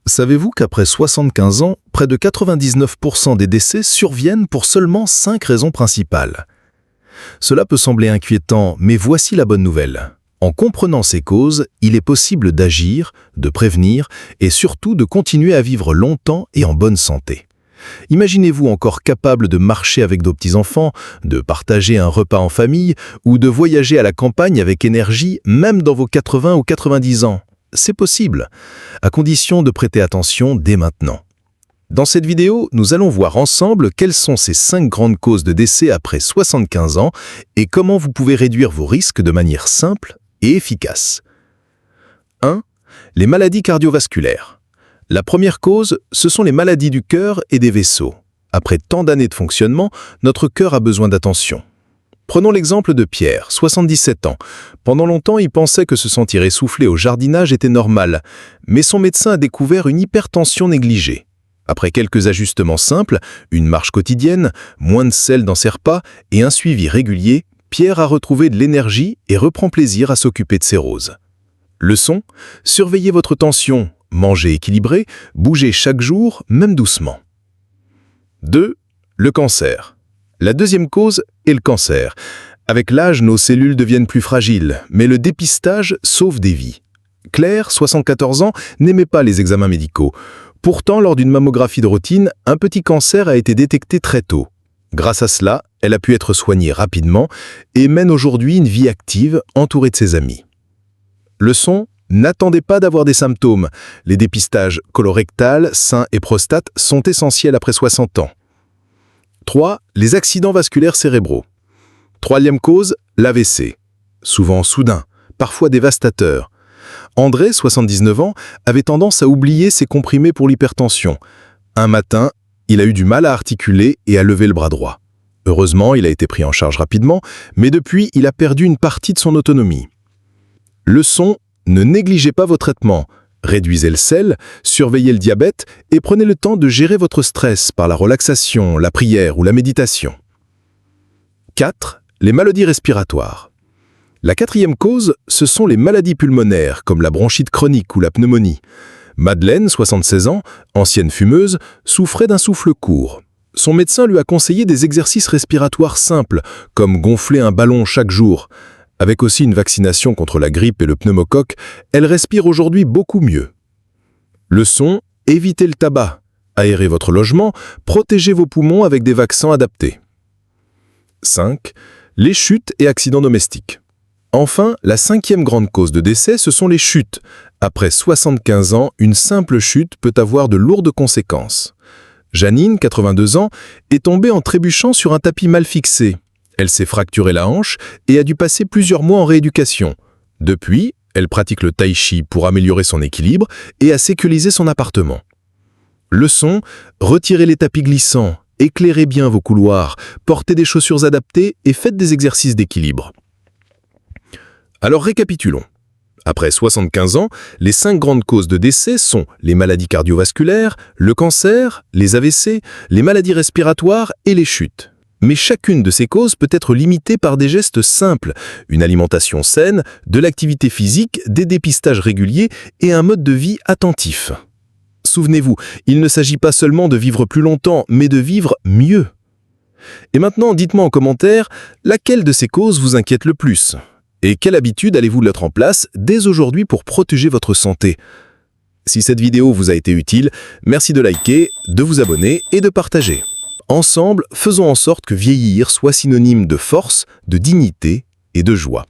Savez-vous qu'après 75 ans, près de 99% des décès surviennent pour seulement 5 raisons principales? Cela peut sembler inquiétant, mais voici la bonne nouvelle. En comprenant ces causes, il est possible d'agir, de prévenir et surtout de continuer à vivre longtemps et en bonne santé. Imaginez-vous encore capable de marcher avec vos petits-enfants, de partager un repas en famille ou de voyager à la campagne avec énergie, même dans vos 80 ou 90 ans. C'est possible, à condition de prêter attention dès maintenant. Dans cette vidéo, nous allons voir ensemble quelles sont ces 5 grandes causes de décès après 75 ans et comment vous pouvez réduire vos risques de manière simple et efficace. 1. Les maladies cardiovasculaires. La première cause, ce sont les maladies du cœur et des vaisseaux. Après tant d'années de fonctionnement, notre cœur a besoin d'attention. Prenons l'exemple de Pierre, 77 ans. Pendant longtemps, il pensait que se sentir essoufflé au jardinage était normal, mais son médecin a découvert une hypertension négligée. Après quelques ajustements simples, une marche quotidienne, moins de sel dans ses repas et un suivi régulier, Pierre a retrouvé de l'énergie et reprend plaisir à s'occuper de ses roses. Leçon: surveillez votre tension, mangez équilibré, bougez chaque jour, même doucement. 2. Le cancer. La deuxième cause est le cancer. Avec l'âge, nos cellules deviennent plus fragiles, mais le dépistage sauve des vies. Claire, 74 ans, n'aimait pas les examens médicaux. Pourtant, lors d'une mammographie de routine, un petit cancer a été détecté très tôt. Grâce à cela, elle a pu être soignée rapidement et mène aujourd'hui une vie active, entourée de ses amis. Leçon: n'attendez pas d'avoir des symptômes. Les dépistages colorectal, sein et prostate sont essentiels après 60 ans. 3. Les accidents vasculaires cérébraux. Troisième cause, l'AVC. Souvent soudain, parfois dévastateur. André, 79 ans, avait tendance à oublier ses comprimés pour l'hypertension. Un matin, il a eu du mal à articuler et à lever le bras droit. Heureusement, il a été pris en charge rapidement, mais depuis, il a perdu une partie de son autonomie. Leçon: ne négligez pas vos traitements. Réduisez le sel, surveillez le diabète et prenez le temps de gérer votre stress par la relaxation, la prière ou la méditation. 4. Les maladies respiratoires. La quatrième cause, ce sont les maladies pulmonaires comme la bronchite chronique ou la pneumonie. Madeleine, 76 ans, ancienne fumeuse, souffrait d'un souffle court. Son médecin lui a conseillé des exercices respiratoires simples, comme gonfler un ballon chaque jour. Avec aussi une vaccination contre la grippe et le pneumocoque, elle respire aujourd'hui beaucoup mieux. Leçon: évitez le tabac, aérez votre logement, protégez vos poumons avec des vaccins adaptés. 5. Les chutes et accidents domestiques. Enfin, la 5e grande cause de décès, ce sont les chutes. Après 75 ans, une simple chute peut avoir de lourdes conséquences. Janine, 82 ans, est tombée en trébuchant sur un tapis mal fixé. Elle s'est fracturé la hanche et a dû passer plusieurs mois en rééducation. Depuis, elle pratique le tai chi pour améliorer son équilibre et a sécurisé son appartement. Leçon: retirez les tapis glissants, éclairez bien vos couloirs, portez des chaussures adaptées et faites des exercices d'équilibre. Alors récapitulons. Après 75 ans, les 5 grandes causes de décès sont les maladies cardiovasculaires, le cancer, les AVC, les maladies respiratoires et les chutes. Mais chacune de ces causes peut être limitée par des gestes simples, une alimentation saine, de l'activité physique, des dépistages réguliers et un mode de vie attentif. Souvenez-vous, il ne s'agit pas seulement de vivre plus longtemps, mais de vivre mieux. Et maintenant, dites-moi en commentaire, laquelle de ces causes vous inquiète le plus? Et quelle habitude allez-vous mettre en place dès aujourd'hui pour protéger votre santé? Si cette vidéo vous a été utile, merci de liker, de vous abonner et de partager. Ensemble, faisons en sorte que vieillir soit synonyme de force, de dignité et de joie.